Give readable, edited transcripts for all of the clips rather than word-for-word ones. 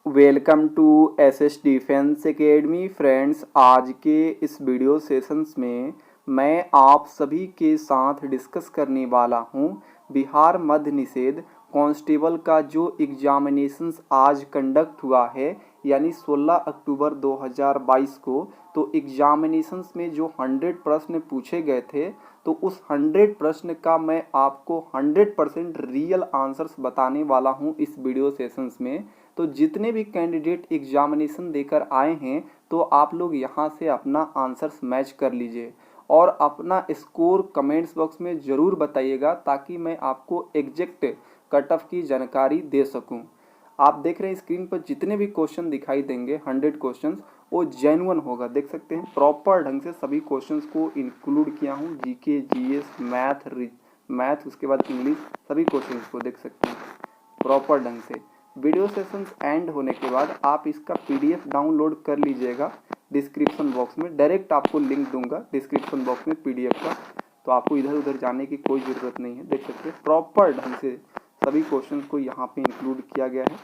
Welcome to SS defence academy friends. आज के इस वीडियो सेशंस में मैं आप सभी के साथ डिस्कस करने वाला हूं बिहार मद्य निषेध कांस्टेबल का जो एग्जामिनेशंस आज कंडक्ट हुआ है यानी 16 अक्टूबर 2022 को। तो एग्जामिनेशंस में जो 100 प्रश्न पूछे गए थे तो उस 100 प्रश्न का मैं आपको 100% रियल आंसर्स बताने वाला हूं इस वीडियो सेशंस में। तो जितने भी कैंडिडेट एग्जामिनेशन देकर आए हैं तो आप लोग यहाँ से अपना आंसर्स मैच कर लीजिए और अपना स्कोर कमेंट्स बॉक्स में ज़रूर बताइएगा ताकि मैं आपको एग्जैक्ट कट ऑफ की जानकारी दे सकूं। आप देख रहे हैं स्क्रीन पर जितने भी क्वेश्चन दिखाई देंगे 100 क्वेश्चंस वो जेन्युइन होगा। देख सकते हैं प्रॉपर ढंग से सभी क्वेश्चंस को इंक्लूड किया हूँ। जीके, जीएस, मैथ उसके बाद इंग्लिश सभी क्वेश्चंस को देख सकते हैं प्रॉपर ढंग से। वीडियो सेशंस एंड होने के बाद आप इसका पीडीएफ डाउनलोड कर लीजिएगा डिस्क्रिप्शन बॉक्स में। डायरेक्ट आपको लिंक दूंगा डिस्क्रिप्शन बॉक्स में पीडीएफ का, तो आपको इधर उधर जाने की कोई ज़रूरत नहीं है। देख सकते हैं प्रॉपर ढंग से सभी क्वेश्चंस को यहाँ पे इंक्लूड किया गया है,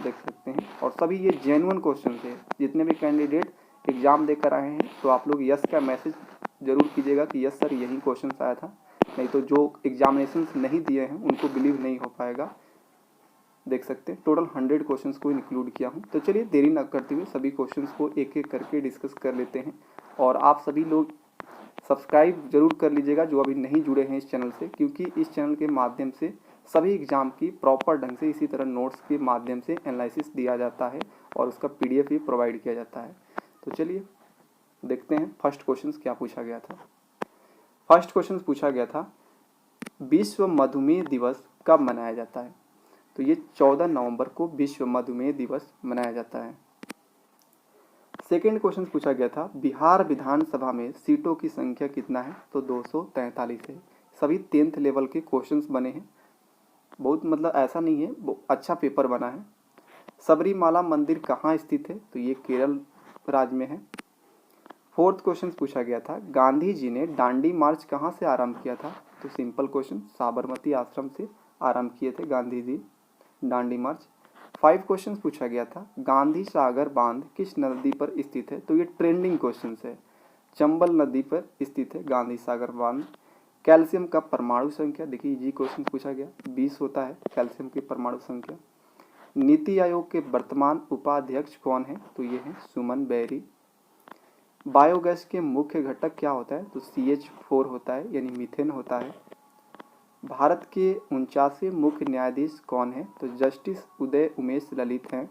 देख सकते हैं। और सभी ये जेन्युइन क्वेश्चन है। जितने भी कैंडिडेट एग्जाम देकर आए हैं तो आप लोग यस का मैसेज जरूर कीजिएगा कि यस सर यही क्वेश्चन आया था, नहीं तो जो एग्जामिनेशन नहीं दिए हैं उनको बिलीव नहीं हो पाएगा। देख सकते हैं टोटल 100 क्वेश्चंस को इंक्लूड किया हूं। तो चलिए देरी न करते हुए सभी क्वेश्चंस को एक एक करके डिस्कस कर लेते हैं। और आप सभी लोग सब्सक्राइब जरूर कर लीजिएगा जो अभी नहीं जुड़े हैं इस चैनल से, क्योंकि इस चैनल के माध्यम से सभी एग्जाम की प्रॉपर ढंग से इसी तरह नोट्स के माध्यम से एनालिसिस दिया जाता है और उसका पीडीएफ भी प्रोवाइड किया जाता है। तो चलिए देखते हैं फर्स्ट क्वेश्चन क्या पूछा गया था। फर्स्ट क्वेश्चन पूछा गया था विश्व मधुमेह दिवस कब मनाया जाता है। तो ये 14 नवंबर को विश्व मधुमेह दिवस मनाया जाता है। सेकेंड क्वेश्चन पूछा गया था बिहार विधानसभा में सीटों की संख्या कितना है। तो 243 है। सभी 10th लेवल के क्वेश्चंस बने हैं, बहुत मतलब ऐसा नहीं है, अच्छा पेपर बना है। सबरीमाला मंदिर कहाँ स्थित है। तो ये केरल राज्य में है। फोर्थ क्वेश्चन पूछा गया था गांधी जी ने दांडी मार्च कहाँ से आरंभ किया था। तो सिंपल क्वेश्चन, साबरमती आश्रम से आरंभ किए थे गांधी जी दांडी मार्च। 5 क्वेश्चन पूछा गया था गांधी सागर बांध किस नदी पर स्थित है। तो ये ट्रेंडिंग क्वेश्चन है, चंबल नदी पर स्थित है गांधी सागर बांध। कैल्शियम का परमाणु संख्या, देखिए इजी क्वेश्चन पूछा गया, 20 होता है कैल्शियम की परमाणु संख्या। नीति आयोग के वर्तमान उपाध्यक्ष कौन है। तो ये है सुमन बेरी। बायोगैस के मुख्य घटक क्या होता है। तो CH4 होता है यानी मीथेन होता है। भारत के 49वें मुख्य न्यायाधीश कौन है। तो जस्टिस उदय उमेश ललित हैं।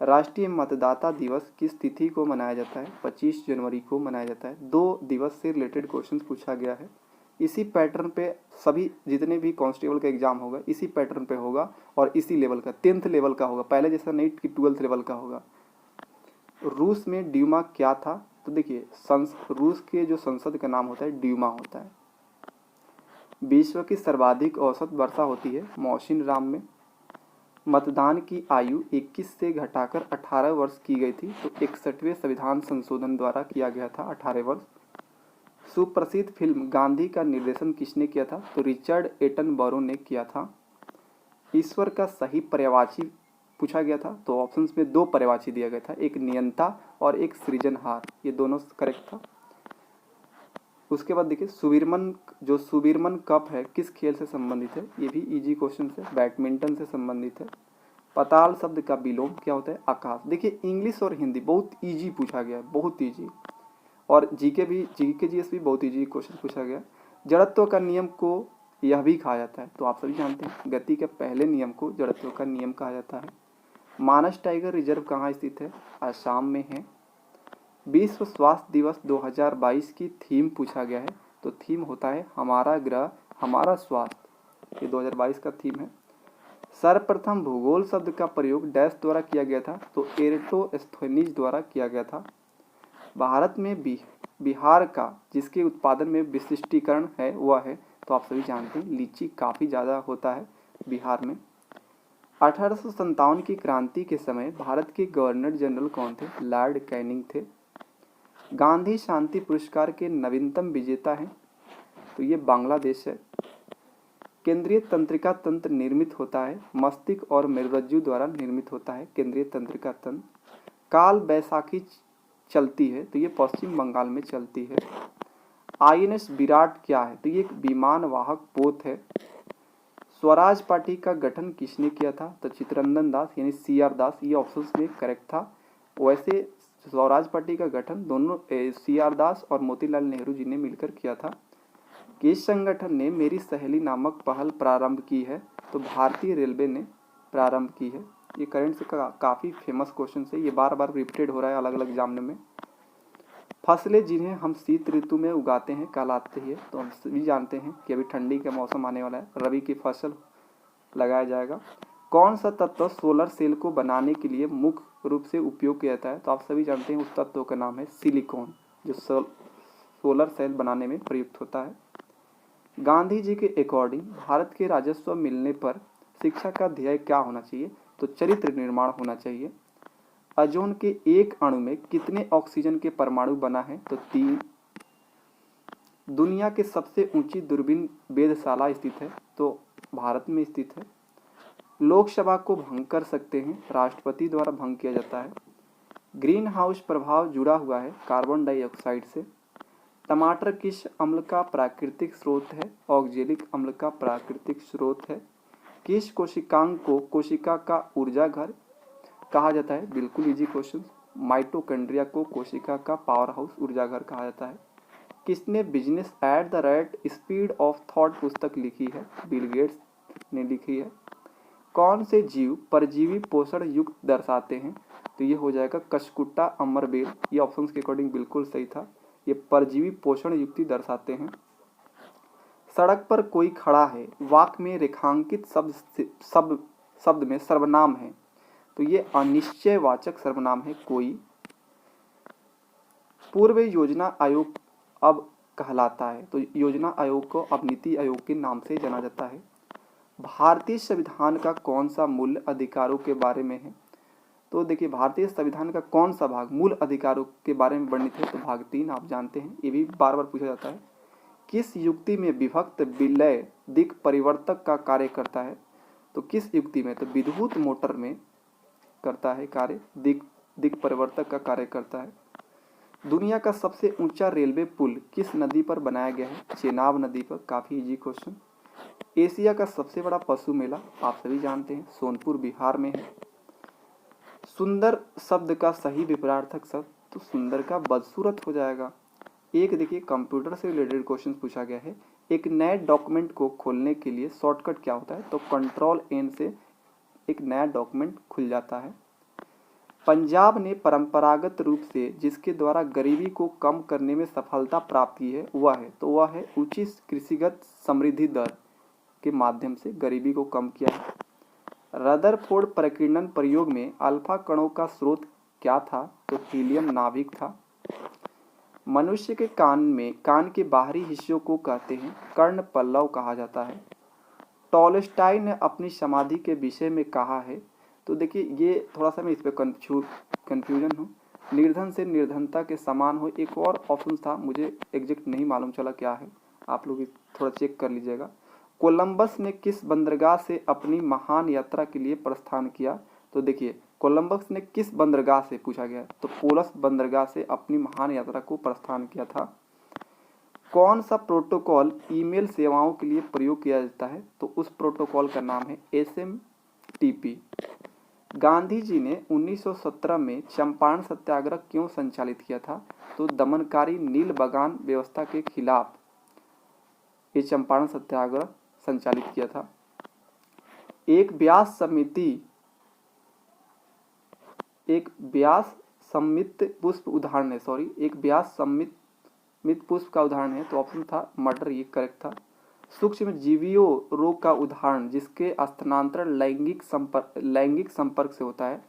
राष्ट्रीय मतदाता दिवस किस तिथि को मनाया जाता है। 25 जनवरी को मनाया जाता है। 2 दिवस से रिलेटेड क्वेश्चन पूछा गया है। इसी पैटर्न पे सभी जितने भी कांस्टेबल का एग्जाम होगा इसी पैटर्न पे होगा और इसी लेवल का 10th लेवल का होगा, पहले जैसा नहीं कि 12th लेवल का होगा। रूस में ड्यूमा क्या था। तो देखिए रूस के जो संसद का नाम होता है ड्यूमा होता है। विश्व की सर्वाधिक औसत वर्षा होती है मौसिन राम में। मतदान की आयु 21 से घटाकर 18 वर्ष की गई थी। तो 61वें संविधान संशोधन द्वारा किया गया था 18 वर्ष। सुप्रसिद्ध फिल्म गांधी का निर्देशन किसने किया था। तो रिचर्ड एटनबरो ने किया था। ईश्वर का सही पर्यायवाची पूछा गया था। तो ऑप्शंस में 2 पर्यायवाची दिया गया था, एक नियंता और एक सृजनहार, ये दोनों करेक्ट था। उसके बाद देखिए सुवीरमन कप है किस खेल से संबंधित है। ये भी इजी क्वेश्चन है, बैडमिंटन से संबंधित है। पाताल शब्द का विलोम क्या होता है। आकाश। देखिए इंग्लिश और हिंदी बहुत इजी पूछा गया है, बहुत इजी। और जीके जीएस भी बहुत इजी क्वेश्चन पूछा गया। जड़त्व का नियम को यह भी कहा जाता है। तो आप सभी जानते हैं गति के पहले नियम को जड़त्व का नियम कहा जाता है। मानस टाइगर रिजर्व कहाँ स्थित है। आसाम में है। विश्व स्वास्थ्य दिवस 2022 की थीम पूछा गया है। तो थीम होता है हमारा ग्रह हमारा स्वास्थ्य, ये 2022 का थीम है। सर्वप्रथम भूगोल शब्द का प्रयोग डैश द्वारा किया गया था। तो एरेटोस्थेनीज द्वारा किया गया था। भारत में बिहार का जिसके उत्पादन में विशिष्टीकरण है वह है। तो आप सभी जानते हैं लीची काफ़ी ज़्यादा होता है बिहार में। 1857 की क्रांति के समय भारत के गवर्नर जनरल कौन थे। लॉर्ड कैनिंग थे। गांधी शांति पुरस्कार के नवीनतम विजेता हैं। तो ये बांग्लादेश है। केंद्रीय तंत्रिका तंत्र निर्मित होता है मस्तिष्क और मेरुरज्जु द्वारा निर्मित होता है केंद्रीय तंत्रिका तंत्र। काल बैसाखी चलती है तो ये पश्चिम बंगाल में चलती है। आईएनएस विराट क्या है तो ये एक विमान वाहक पोत है। स्वराज पार्टी का गठन किसने किया था तो चित्तरंजन दास यानी CR दास, ये ऑप्शन में करेक्ट था। वैसे स्वराज पार्टी का गठन दोनों CR दास और मोतीलाल नेहरू जी ने मिलकर किया था। किस संगठन ने मेरी सहेली नामक पहल प्रारंभ की है तो भारतीय रेलवे ने प्रारंभ की है। ये करंट से काफ़ी फेमस क्वेश्चन है, ये बार बार रिपीटेड हो रहा है अलग अलग एग्जाम में। फसलें जिन्हें हम शीत ऋतु में उगाते हैं कहलाते हैं तो हम सभी जानते हैं कि अभी ठंडी का मौसम आने वाला है, रबी की फसल लगाया जाएगा। कौन सा तत्व सोलर सेल को बनाने के लिए मुख्य रूप से उपयोग किया जाता है तो आप सभी जानते हैं उस तत्व का नाम है सिलिकॉन, जो सोलर सेल बनाने में प्रयुक्त होता है। गांधी जी के अकॉर्डिंग भारत के राजस्व मिलने पर शिक्षा का ध्येय क्या होना चाहिए तो चरित्र निर्माण होना चाहिए। ओजोन के एक अणु में कितने ऑक्सीजन के परमाणु बना है तो 3। दुनिया के सबसे ऊंची दूरबीन वेधशाला स्थित है तो भारत में स्थित है। लोकसभा को भंग कर सकते हैं, राष्ट्रपति द्वारा भंग किया जाता है। ग्रीन हाउस प्रभाव जुड़ा हुआ है कार्बन डाइऑक्साइड से। टमाटर किस अम्ल का प्राकृतिक स्रोत है ऑक्जेलिक अम्ल का प्राकृतिक स्रोत है। किस कोशिकांग को कोशिका का ऊर्जा घर कहा जाता है, बिल्कुल इजी क्वेश्चन। माइटोकॉन्ड्रिया को कोशिका का पावर हाउस ऊर्जा घर कहा जाता है। किसने business at the rate speed of thought पुस्तक लिखी है, बिल गेट्स ने लिखी है। कौन से जीव परजीवी पोषण युक्त दर्शाते हैं तो ये हो जाएगा कशकुट्टा अमरबेल, ये ऑप्शंस के अकॉर्डिंग बिल्कुल सही था, ये परजीवी पोषण युक्ति दर्शाते हैं। सड़क पर कोई खड़ा है वाक्य में रेखांकित शब्द में सर्वनाम है तो ये अनिश्चयवाचक सर्वनाम है कोई। पूर्व योजना आयोग अब कहलाता है तो योजना आयोग को अब नीति आयोग के नाम से जाना जाता है। भारतीय संविधान का कौन सा मूल अधिकारों के बारे में है तो देखिए भारतीय संविधान का कौन सा भाग मूल अधिकारों के बारे में वर्णित है तो भाग 3 आप जानते हैं, ये भी बार बार पूछा जाता है। किस युक्ति में विभक्त विलय दिक् परिवर्तक का कार्य करता है तो किस युक्ति में तो विद्युत मोटर में करता है कार्य, दिक् परिवर्तक का कार्य करता है। दुनिया का सबसे ऊंचा रेलवे पुल किस नदी पर बनाया गया है चेनाब नदी पर, काफी इजी क्वेश्चन। एशिया का सबसे बड़ा पशु मेला आप सभी जानते हैं सोनपुर बिहार में है। सुंदर शब्द का सही विपरीतार्थक शब्द तो सुंदर का बदसूरत हो जाएगा। एक देखिए कंप्यूटर से रिलेटेड क्वेश्चन पूछा गया है, एक नए डॉक्यूमेंट को खोलने के लिए शॉर्टकट क्या होता है तो Ctrl+N से एक नया डॉक्यूमेंट खुल जाता है। पंजाब ने परंपरागत रूप से जिसके द्वारा गरीबी को कम करने में सफलता प्राप्त की है वह है उचित कृषिगत समृद्धि दर के माध्यम से गरीबी को कम किया है। रदरफोर्ड प्रकीर्णन प्रयोग में अल्फा कणों का स्रोत क्या था तो हीलियम नाभिक था। मनुष्य के कान के बाहरी हिस्सों को कहते हैं कर्ण पल्लव कहा जाता है। टॉलस्टॉय ने अपनी समाधि के विषय में कहा है तो देखिए ये थोड़ा सा मैं इस पर कन्फ्यूजन हूँ, निर्धन से निर्धनता के समान हो, एक और ऑप्शन था मुझे एग्जैक्ट नहीं मालूम चला क्या है, आप लोग थोड़ा चेक कर लीजिएगा। कोलंबस ने किस बंदरगाह से अपनी महान यात्रा के लिए प्रस्थान किया तो देखिए कोलंबस ने किस बंदरगाह से पूछा गया तो पोलस बंदरगाह से अपनी महान यात्रा को प्रस्थान किया था। कौन सा प्रोटोकॉल ईमेल सेवाओं के लिए प्रयोग किया जाता है तो उस प्रोटोकॉल का नाम है SMTP। गांधी जी ने 1917 में चंपारण सत्याग्रह क्यों संचालित किया था तो दमनकारी नील बगान व्यवस्था के खिलाफ ये चंपारण सत्याग्रह संचालित किया था। एक व्यास सम्मित पुष्प उदाहरण है, एक व्यास सम्मित पुष्प का उदाहरण है तो ऑप्शन था मटर, ये करेक्ट था। सूक्ष्म जीवियों रोग का उदाहरण जिसके स्थानांतरण लैंगिक संपर्क से होता है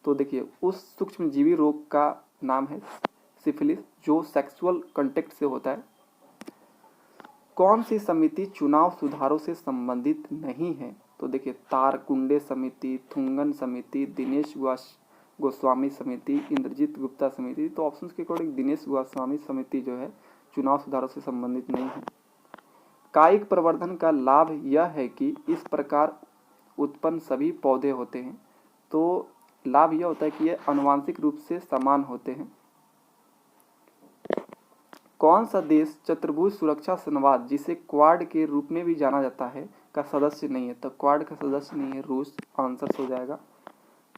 तो देखिए उस सूक्ष्म जीवी रोग का नाम है सिफिलिस जो सेक्सुअल कांटेक्ट से होता है। कौन सी समिति चुनाव सुधारों से संबंधित नहीं है तो देखिए तारकुंडे समिति, थुंगन समिति, दिनेश गोस्वामी समिति, इंद्रजीत गुप्ता समिति, तो ऑप्शंस के अकॉर्डिंग दिनेश गोस्वामी समिति जो है चुनाव सुधारों से संबंधित नहीं है। कायिक प्रवर्धन का लाभ यह है कि इस प्रकार उत्पन्न सभी पौधे होते हैं। तो लाभ यह होता है कि ये आनुवंशिक रूप से समान होते हैं। कौन सा देश चतुर्भुज सुरक्षा संवाद, जिसे क्वाड के रूप में भी जाना जाता है, का सदस्य नहीं है? तो क्वाड का सदस्य नहीं है रूस, आंसर हो जाएगा।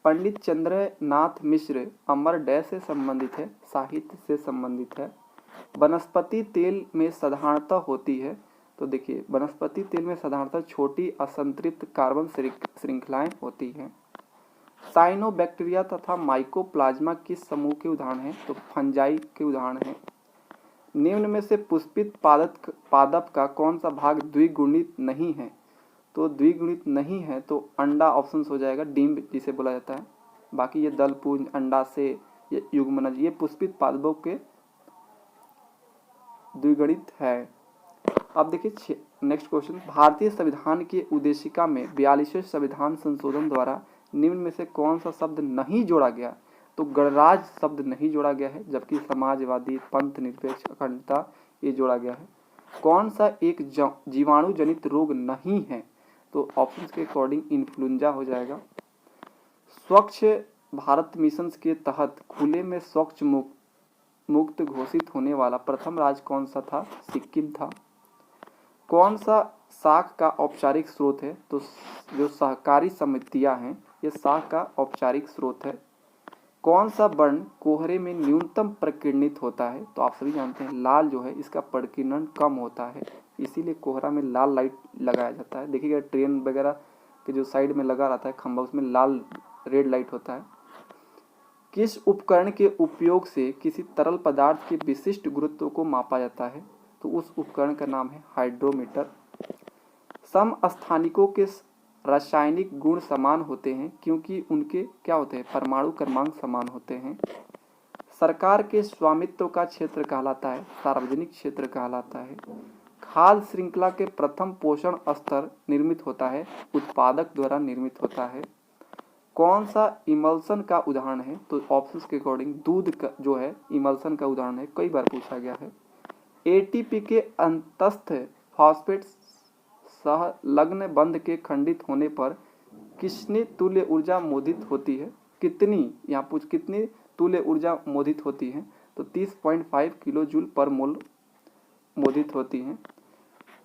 पंडित चंद्रनाथ मिश्र अमर डैश से संबंधित है, साहित्य से संबंधित है। वनस्पति तेल में साधारणतः होती है, तो देखिए वनस्पति तेल में साधारणतः छोटी असंतृप्त कार्बन श्रृंखलाएं होती हैं। साइनोबैक्टीरिया तथा माइकोप्लाज्मा किस समूह के उदाहरण हैं? तो फंजाई के उदाहरण हैं। निम्न में से पुष्पित पादप का कौन सा भाग द्विगुणित नहीं है? तो द्विगुणित नहीं है तो अंडा ऑप्शन हो जाएगा, डिम्ब जिसे बोला जाता है। बाकी ये दल पुंज, अंडा से, ये युग्मनज, ये पुष्पित पादपों के द्विगुणित है। अब देखिए नेक्स्ट क्वेश्चन, भारतीय संविधान की उद्देशिका में 42वें संविधान संशोधन द्वारा निम्न में से कौन सा शब्द नहीं जोड़ा गया? तो गणराज्य शब्द नहीं जोड़ा गया है, जबकि समाजवादी, पंथ निरपेक्ष, अखंडता ये जोड़ा गया है। कौन सा एक जीवाणु जनित रोग नहीं है? तो ऑप्शन के अकॉर्डिंग इन्फ्लुएंजा हो जाएगा। स्वच्छ भारत मिशन के तहत खुले में शौच मुक्त घोषित होने वाला प्रथम राज्य कौन सा था? सिक्किम था। कौन सा साख का औपचारिक स्रोत है? तो जो सहकारी समितियां हैं ये साख का औपचारिक स्रोत है। कौन सा वर्ण कोहरे में न्यूनतम प्रकीर्णित होता है? तो आप सभी जानते हैं लाल जो है इसका प्रकीर्णन कम होता है, इसीलिए कोहरा में लाल लाइट लगाया जाता है। देखिएगा ट्रेन वगैरह के जो साइड में लगा रहता है खंभा, उसमें लाल रेड लाइट होता है। किस उपकरण के उपयोग से किसी तरल पदार्थ के विशिष्ट गुरुत्व को मापा जाता है? तो उस उपकरण का नाम है हाइड्रोमीटर। समस्थानिकों के रासायनिक गुण समान होते हैं क्योंकि उनके क्या होते हैं? परमाणु क्रमांक समान होते हैं। सरकार के स्वामित्व का क्षेत्र कहलाता है, सार्वजनिक क्षेत्र कहलाता है। खाद्य श्रृंखला के प्रथम पोषण स्तर निर्मित होता है, उत्पादक द्वारा निर्मित होता है। कौन सा इमल्सन का उदाहरण है? तो ऑप्शंस के अकॉर्डिंग दूध का जो है इमल्सन का उदाहरण है, कई बार पूछा गया है। एटीपी के अंतस्थ फॉस्फेट सहलग्न बंध के खंडित होने पर कितनी तुल्य ऊर्जा मोदित होती है? कितनी, यहाँ पूछ कितनी तुल्य ऊर्जा मोदित होती है? तो 30.5 किलो जूल पर मोल मोदित होती हैं।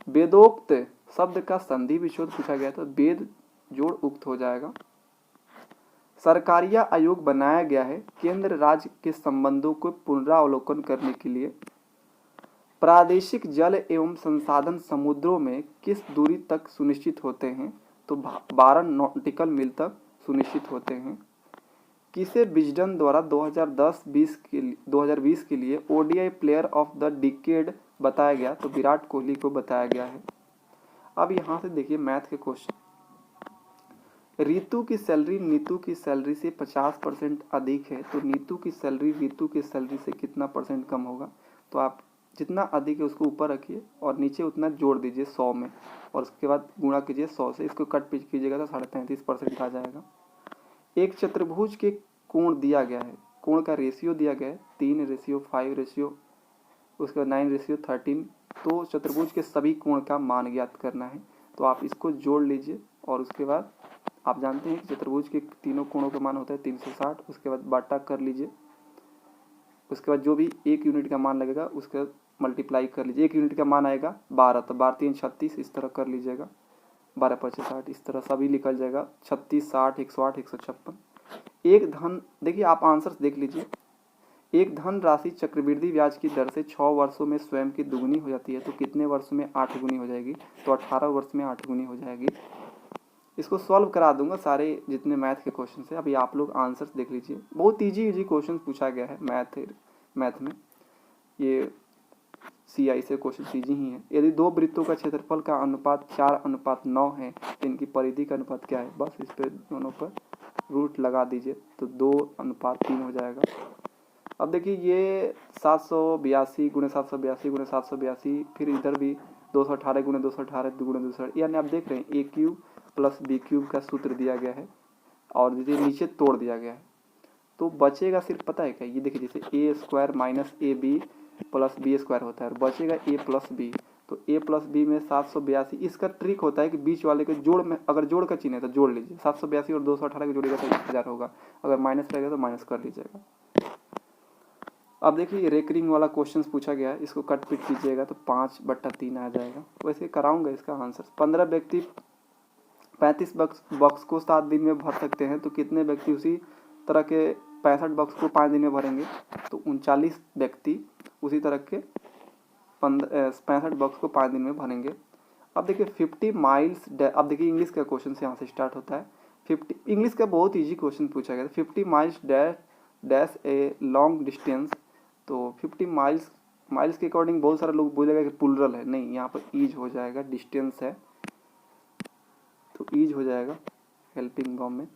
वेदोक्त शब्द का संधि विच्छेद पूछा गया तो वेद जोड़ उक्त हो जाएगा। सरकारिया आयोग बनाया गया है केंद्र राज्य के संबंधों को पुनरावलोकन करने के लिए। प्रादेशिक जल एवं संसाधन समुद्रों में किस दूरी तक सुनिश्चित होते हैं? तो 12 नॉटिकल मील तक सुनिश्चित होते हैं। किसे विजडन द्वारा 2020 के लिए ODI player of the decade बताया गया? तो विराट कोहली को बताया गया है। अब यहाँ से देखिए मैथ के क्वेश्चन। ऋतु की सैलरी नीतू की सैलरी से 50% अधिक है, तो नीतू की सैलरी ऋतु की सैलरी से कितना परसेंट कम होगा? तो आप जितना अधिक है उसको ऊपर रखिए और नीचे उतना जोड़ दीजिए 100 में, और उसके बाद गुणा कीजिए 100 से, इसको कट पीट कीजिएगा तो 33.5% आ जाएगा। एक चतुर्भुज के कोण दिया गया है, कोण का रेशियो दिया गया है 3:5 रेशियो, उसके बाद 9:13। तो चतुर्भुज के सभी कोण का मान ज्ञात करना है, तो आप इसको जोड़ लीजिए और उसके बाद आप जानते हैं कि चतुर्भुज के तीनों कोणों का मान होता है 360। उसके बाद बाटा कर लीजिए, उसके बाद जो भी 1 यूनिट का मान लगेगा उसके बाद मल्टीप्लाई कर लीजिए। 1 यूनिट का मान आएगा 12, तो 12 3 36, इस तरह कर लीजिएगा। 12 5 60, इस तरह सभी निकल जाएगा। 36 60 108 156। एक धन, देखिए आप आंसर्स देख लीजिए। एक धन राशि चक्रवृद्धि ब्याज की दर से 6 वर्षों में स्वयं की दुगुनी हो जाती है, तो कितने वर्षों में 8 गुनी हो जाएगी? तो 18 वर्ष में 8 गुनी हो जाएगी। इसको सॉल्व करा दूंगा सारे जितने मैथ के क्वेश्चन है। अभी आप लोग आंसर्स देख लीजिए, बहुत इजी क्वेश्चन पूछा गया है मैथ में। ये CI से क्वेश्चन इजी ही है। यदि दो वृत्तों का क्षेत्रफल का अनुपात 4:9 है तो इनकी परिधि का अनुपात क्या है? बस इस पे दोनों पर रूट लगा दीजिए तो 2:3 हो जाएगा। अब देखिए ये 782 × 782 × 782, फिर इधर भी 218 × 218 × 218, यानी आप देख रहे हैं a³ + b³ का सूत्र दिया गया है और नीचे तोड़ दिया गया है, तो बचेगा सिर्फ पता है क्या? ये देखिए जैसे a² - ab + b² होता है और बचेगा a + b, तो a प्लस बी में 782। इसका ट्रिक होता है कि बीच वाले के जोड़ में अगर जोड़ का चिन्ह है तो जोड़ लीजिए, 782 और 218 के जोड़ेगा तो 1000 होगा, अगर माइनस रहेगा तो माइनस कर लीजिएगा। अब देखिए रेकरिंग वाला क्वेश्चन पूछा गया है, इसको कट पिट कीजिएगा तो 5/3 आ जाएगा। वैसे कराऊंगा इसका आंसर। 15 व्यक्ति 35 बॉक्स को 7 दिन में भर सकते हैं, तो कितने व्यक्ति उसी तरह के 65 बॉक्स को 5 दिन में भरेंगे? तो 39 व्यक्ति उसी तरह के 65 बॉक्स को 5 दिन में भरेंगे। अब देखिए 50 माइल्स, अब देखिए इंग्लिश का क्वेश्चन से यहाँ से स्टार्ट होता है। 50 इंग्लिश का बहुत इजी क्वेश्चन पूछा गया था। 50 miles dash a long distance. तो 50 माइल्स के अकॉर्डिंग बहुत सारे लोग बोलेगा कि प्लूरल है, नहीं, यहाँ पर ईज हो जाएगा, डिस्टेंस है तो ईज हो जाएगा हेल्पिंग वर्ब में।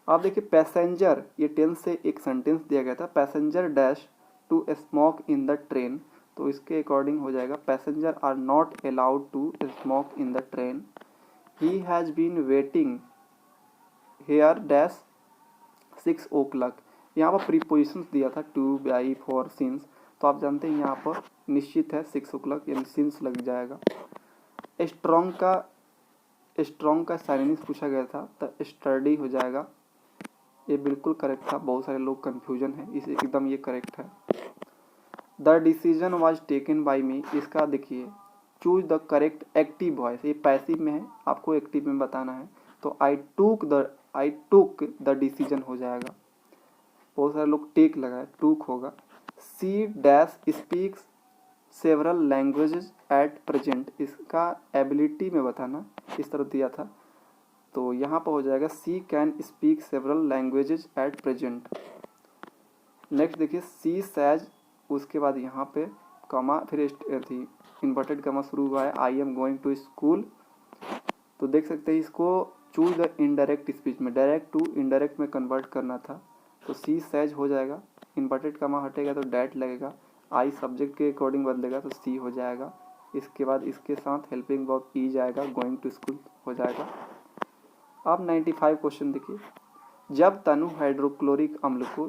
अब देखिए पैसेंजर, ये टेंस से एक सेंटेंस दिया गया था, passenger dash to smoke in the train. तो इसके अकॉर्डिंग हो जाएगा passenger are not allowed to smoke in the train. He has been waiting here dash 6 o'clock। यहाँ पर प्रीपोजिशंस दिया था टू, बाई, फॉर, सिंस, तो आप जानते हैं यहाँ पर निश्चित है 6 o'clock यानी सिंस लग जाएगा। स्ट्रॉन्ग का साइनिस पूछा गया था तो स्टडी हो जाएगा। ये बिल्कुल करेक्ट था, बहुत सारे लोग कंफ्यूजन है, इसे एकदम ये करेक्ट है। The decision was taken by me, इसका देखिए choose the correct active voice, ये पैसिव में है, आपको एक्टिव में बताना है। तो आई टूक द डिसीजन हो जाएगा। बहुत सारे लोग टेक लगाए, टूक होगा। She dash speaks several languages at present, इसका एबिलिटी में बताना, इस तरह दिया था, तो यहाँ पर हो जाएगा she can speak several languages at present. Next देखिए सी सैज, उसके बाद यहाँ पे कमा, फिर थी इन्वर्टेड कमा शुरू हुआ है, I am going to school. तो देख सकते हैं इसको चूज द इनडायरेक्ट स्पीच में, डायरेक्ट टू इनडायरेक्ट में कन्वर्ट करना था, तो सी सैज हो जाएगा। इन्वर्टेड कमा हटेगा तो डैट लगेगा, आई सब्जेक्ट के अकॉर्डिंग बदलेगा तो सी हो जाएगा। इसके बाद इसके साथ हेल्पिंग वर्ब ई जाएगा, गोइंग टू स्कूल हो जाएगा। अब 95 क्वेश्चन देखिए, जब तनु हाइड्रोक्लोरिक अम्ल को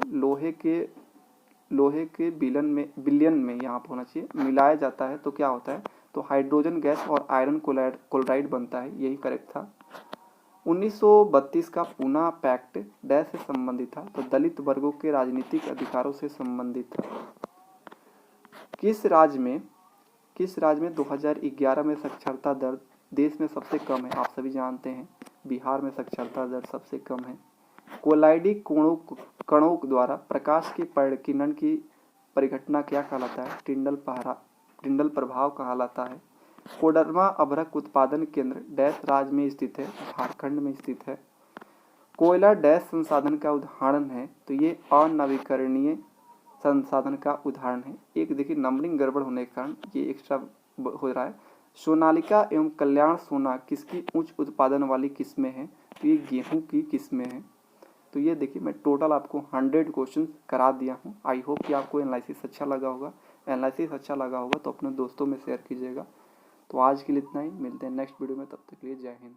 लोहे के विलयन में यहाँ पर होना चाहिए मिलाया जाता है तो क्या होता है? तो हाइड्रोजन गैस और आयरन क्लोराइड बनता है, यही करेक्ट था। 1932 का पूना पैक्ट डैश से संबंधित था, तो दलित वर्गों के राजनीतिक अधिकारों से संबंधित था। किस राज्य में 2011 में साक्षरता दर देश में सबसे कम है? आप सभी जानते हैं बिहार में साक्षरता दर सबसे कम है। कोलाइडी कणों द्वारा प्रकाश के परिकिरण की परिघटना क्या कहलाता है? टिंडल प्रभाव कहलाता है। कोडरमा अभ्रक उत्पादन केंद्र डैश राज्य में स्थित है? झारखंड में स्थित है। कोयला डैश संसाधन का उदाहरण है? तो ये अनवीकरणीय संसाधन का उदाहरण है। एक देखिए नंबरिंग गड़बड़ होने के कारण ये एक्स्ट्रा हो रहा है। सोनालिका एवं कल्याण सोना किसकी उच्च उत्पादन वाली किस्में हैं? तो ये गेहूं की किस्में हैं। तो ये देखिए मैं टोटल आपको 100 क्वेश्चन करा दिया हूँ। आई होप कि आपको एनालिसिस अच्छा लगा होगा। एनालिसिस अच्छा लगा होगा तो अपने दोस्तों में शेयर कीजिएगा। तो आज के लिए इतना ही, मिलते हैं नेक्स्ट वीडियो में, तब तक के लिए जय हिंद।